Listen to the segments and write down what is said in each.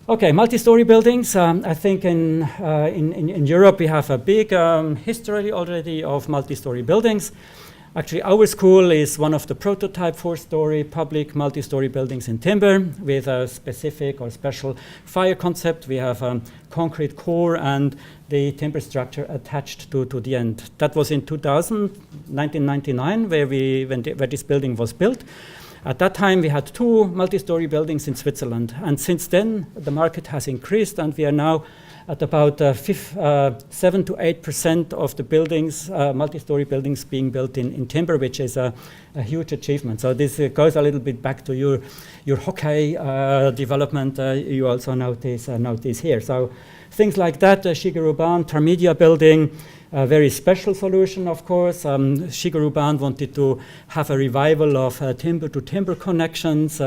Okay, multi-story buildings. I think in Europe we have a big history already of multi-story buildings. Actually, our school is one of the prototype 4-story public multi-story buildings in timber with a specific or special fire concept. We have a concrete core and the timber structure attached to the end. That was in 1999, where this building was built. At that time, we had 2 multi-story buildings in Switzerland. And since then, the market has increased, and we are now at about 7 to 8% of the buildings, multi-story buildings being built in timber, which is a huge achievement. So this goes a little bit back to your hockey development you also notice here. So things like that, Shigeru Ban, Tarmedia building, a very special solution, of course. Shigeru Ban wanted to have a revival of timber-to-timber connections,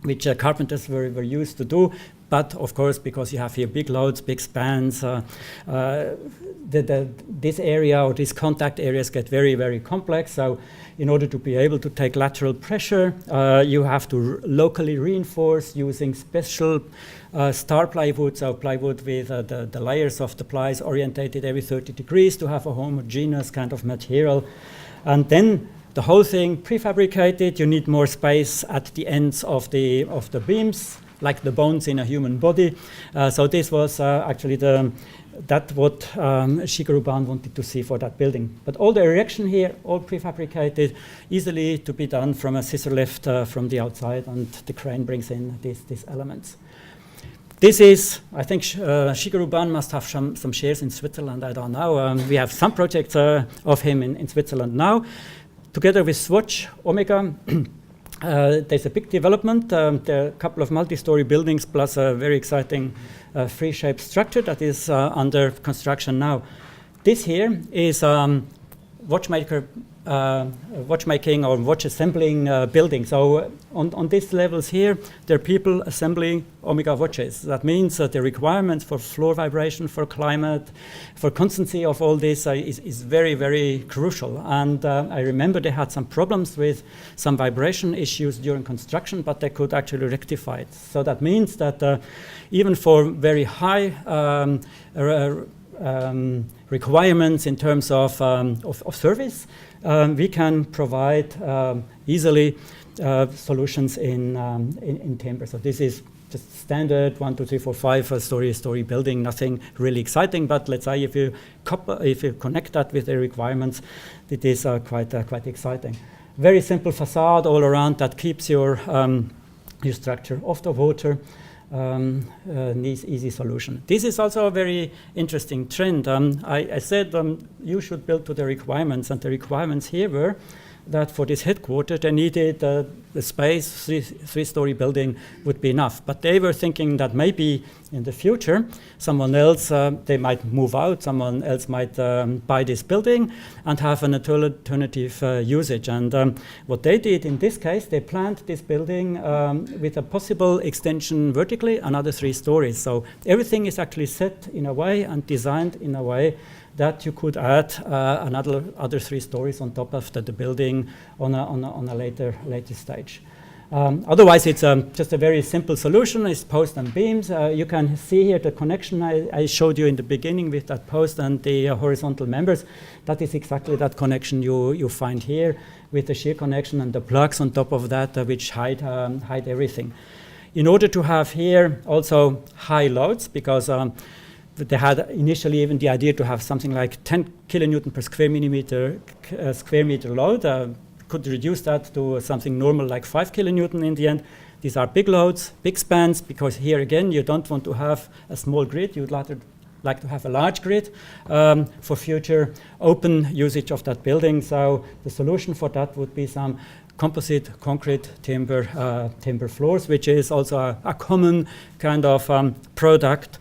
which carpenters were used to do. But of course, because you have here big loads, big spans, this area or these contact areas get very, very complex. So in order to be able to take lateral pressure, you have to locally reinforce using special star plywood, so plywood with the layers of the plies orientated every 30 degrees to have a homogeneous kind of material. And then the whole thing prefabricated. You need more space at the ends of the beams, like the bones in a human body. So this was actually what Shigeru Ban wanted to see for that building. But all the erection here, all prefabricated, easily to be done from a scissor lift from the outside, and the crane brings in these elements. This is, I think, Shigeru Ban must have some shares in Switzerland, I don't know. We have some projects of him in Switzerland now. Together with Swatch, Omega, there's a big development. There are a couple of multi-story buildings plus a very exciting free-shape structure that is under construction now. This here is watchmaking or watch assembling building. So on these levels here, there are people assembling Omega watches. That means that the requirements for floor vibration, for climate, for constancy of all this is very, very crucial. And I remember they had some problems with some vibration issues during construction, but they could actually rectify it. So that means that even for very high requirements in terms of service, we can provide easily solutions in timber. So this is just standard 1, 2, 3, 4, 5 story building, nothing really exciting. But let's say if you connect that with the requirements, it is quite exciting. Very simple facade all around that keeps your structure off the water. Easy solution. This is also a very interesting trend. I said you should build to the requirements, and the requirements here were that for this headquarters they needed the space, three-story building would be enough. But they were thinking that maybe in the future someone else, they might move out, someone else might buy this building and have an alternative usage. And what they did in this case, they planned this building with a possible extension vertically, another 3 stories. So everything is actually set in a way and designed in a way that you could add other 3 stories on top of the building on a later stage. Otherwise, it's just a very simple solution. It's posts and beams. You can see here the connection I showed you in the beginning with that post and the horizontal members. That is exactly that connection you find here with the shear connection and the plugs on top of that, which hide everything. In order to have here also high loads, because they had initially even the idea to have something like 10 kilonewton per square meter load. Could reduce that to something normal like 5 kilonewton in the end. These are big loads, big spans, because here again you don't want to have a small grid. You'd like to have a large grid for future open usage of that building. So the solution for that would be some composite concrete timber floors, which is also a common kind of product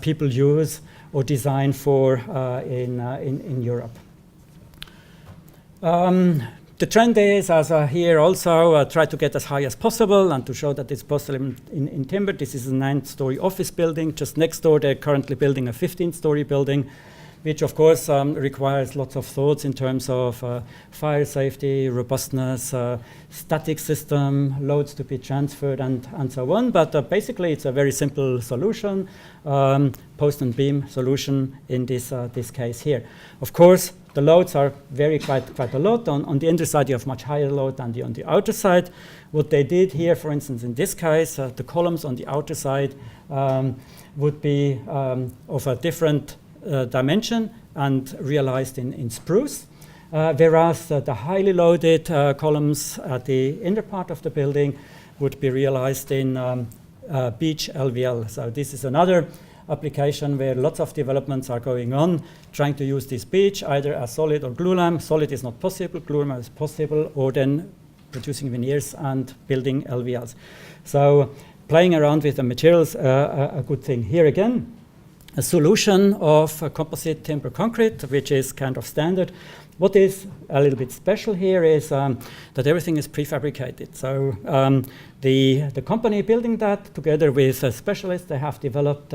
people use or design for in Europe. The trend is, as here also, try to get as high as possible and to show that it's possible in timber. This is a 9-story office building. Just next door, they're currently building a 15-story building. which of course requires lots of thoughts in terms of fire safety, robustness, static system, loads to be transferred, and so on. But basically, it's a very simple solution, post and beam solution in this case here. Of course, the loads are vary quite a lot. On the inner side, you have much higher load than on the outer side. What they did here, for instance, in this case, the columns on the outer side would be of a different dimension and realized in spruce, whereas the highly loaded columns at the inner part of the building would be realized in beech LVL. So this is another application where lots of developments are going on, trying to use this beech either as solid or glulam. Solid is not possible, glulam is possible, or then producing veneers and building LVLs. So playing around with the materials, a good thing. Here again, a solution of composite timber concrete, which is kind of standard. What is a little bit special here is that everything is prefabricated. So the company building that, together with specialists, they have developed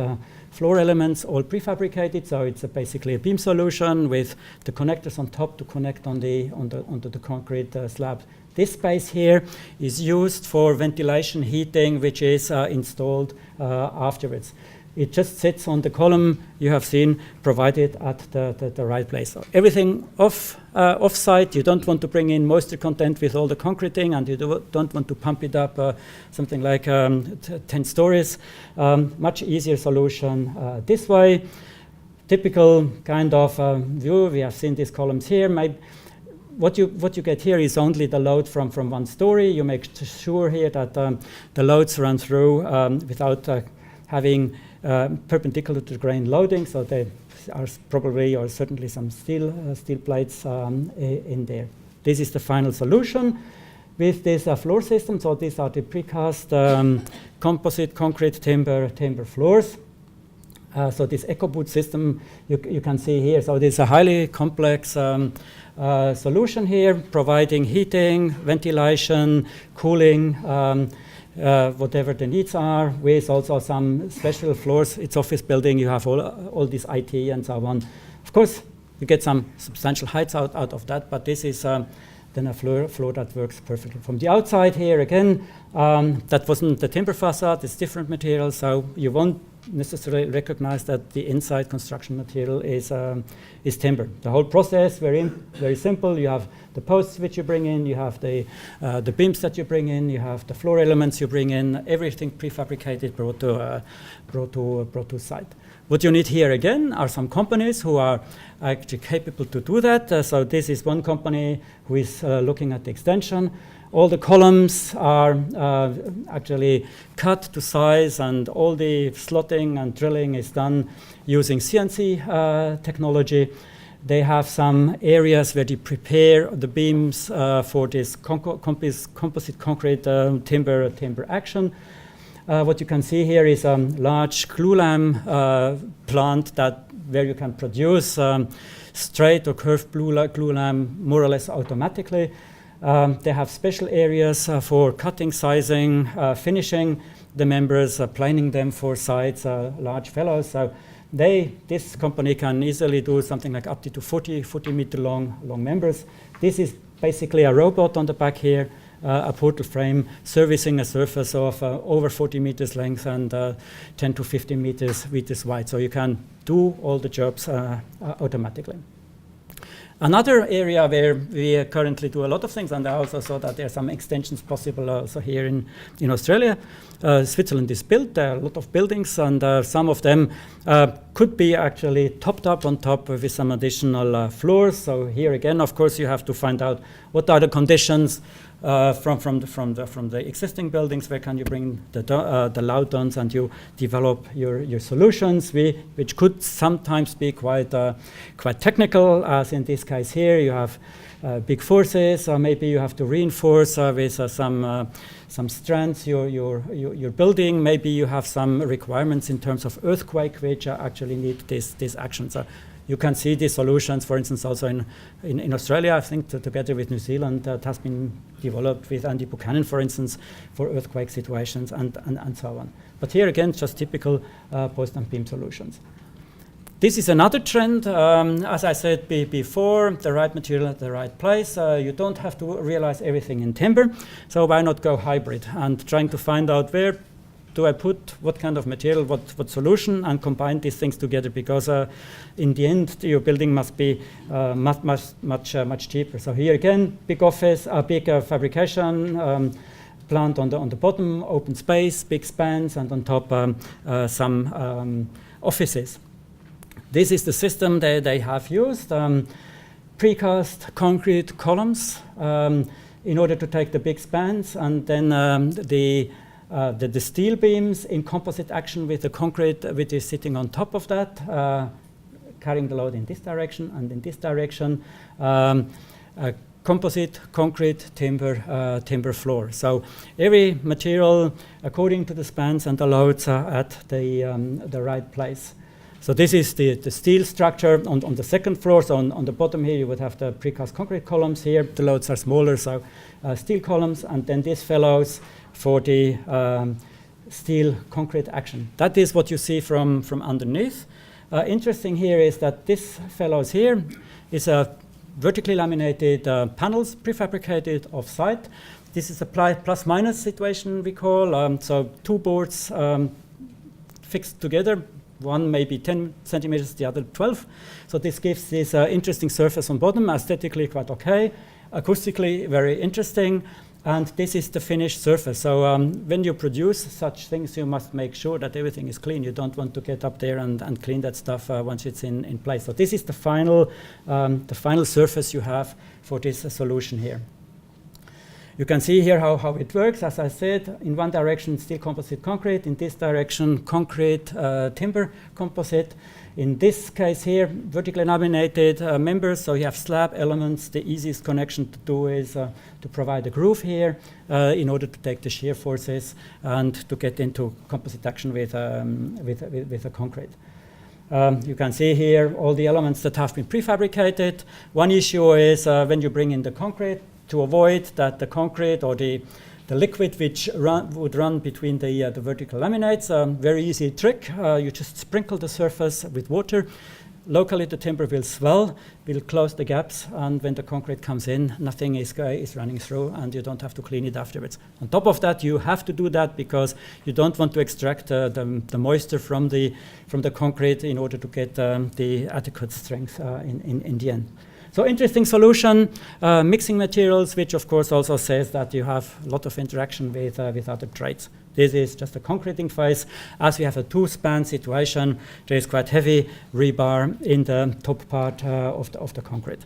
floor elements all prefabricated. So it's basically a beam solution with the connectors on top to connect onto the concrete slab. This space here is used for ventilation heating, which is installed afterwards. It just sits on the column you have seen, provided at the right place. So everything off-site. You don't want to bring in moisture content with all the concreting, and you don't want to pump it up something like 10 stories. Much easier solution this way. Typical kind of view. We have seen these columns here. What you get here is only the load from one story. You make sure here that the loads run through without having perpendicular to grain loading, so there are probably or certainly some steel plates in there. This is the final solution with this floor system. So these are the precast composite concrete timber floors. So this EcoBoot system you can see here. So this is a highly complex solution here, providing heating, ventilation, cooling, whatever the needs are, with also some special floors. It's office building, you have all this IT and so on. Of course, you get some substantial heights out of that, but this is then a floor that works perfectly. From the outside here again, that wasn't the timber facade, it's different material, so you won't necessarily recognize that the inside construction material is timber. The whole process very simple. You have the posts which you bring in, you have the beams that you bring in, you have the floor elements you bring in, everything prefabricated brought to site. What you need here again are some companies who are actually capable to do that. So this is one company who is looking at the extension. All the columns are actually cut to size, and all the slotting and drilling is done using CNC technology. They have some areas where they prepare the beams for this composite concrete timber action. What you can see here is a large glulam plant where you can produce straight or curved glulam more or less automatically. They have special areas for cutting, sizing, finishing the members, planing them for sites, large fellows. So this company can easily do something like up to 40 meter long members. This is basically a robot on the back here, a portal frame servicing a surface of over 40 meters length and 10 to 15 meters wide. So you can do all the jobs automatically. Another area where we currently do a lot of things, and I also saw that there are some extensions possible also here in Australia. Switzerland is built. There are a lot of buildings, and some of them could be actually topped up on top with some additional floors. So here again, of course, you have to find out what are the conditions from the existing buildings. Where can you bring the loud downs, and you develop your solutions, which could sometimes be quite technical, as in this case here. You have big forces, or maybe you have to reinforce with some strands you're building. Maybe you have some requirements in terms of earthquake, which actually need this action. So you can see these solutions, for instance, also in Australia, I think, together with New Zealand, that has been developed with Andy Buchanan, for instance, for earthquake situations and so on. But here again, just typical post and beam solutions. This is another trend. As I said before, the right material at the right place. You don't have to realize everything in timber, so why not go hybrid and trying to find out where do I put what kind of material, what solution, and combine these things together, because in the end your building must be much cheaper. So here again, big office, big fabrication plant on the bottom, open space, big spans, and on top some offices. This is the system they have used. Precast concrete columns in order to take the big spans, and then the steel beams in composite action with the concrete which is sitting on top of that, carrying the load in this direction and in this direction. Composite, concrete, timber floor. So every material according to the spans and the loads are at the right place. So this is the steel structure on the second floor. So on the bottom here you would have the precast concrete columns here. The loads are smaller, so steel columns, and then these fellows for the steel concrete action. That is what you see from underneath. Interesting here is that this fellows here is a vertically laminated panels, prefabricated off-site. This is a plus-minus situation we call. So two boards fixed together, one maybe 10 centimeters, the other 12. So this gives this interesting surface on bottom, aesthetically quite okay, acoustically very interesting. And this is the finished surface. So when you produce such things, you must make sure that everything is clean. You don't want to get up there and clean that stuff once it's in place. So this is the final surface you have for this solution here. You can see here how it works. As I said, in one direction, steel composite concrete. In this direction, concrete timber composite. In this case here, vertically laminated members, so you have slab elements. The easiest connection to do is to provide a groove here in order to take the shear forces and to get into composite action with the concrete. You can see here all the elements that have been prefabricated. One issue is when you bring in the concrete, to avoid that the concrete or the liquid which would run between the vertical laminates. Very easy trick. You just sprinkle the surface with water. Locally, the timber will swell, will close the gaps, and when the concrete comes in, nothing is running through, and you don't have to clean it afterwards. On top of that, you have to do that because you don't want to extract the moisture from the concrete in order to get the adequate strength in the end. So interesting solution, mixing materials, which of course also says that you have a lot of interaction with other trades. This is just a concreting phase. As we have a two-span situation, there is quite heavy rebar in the top part of the concrete.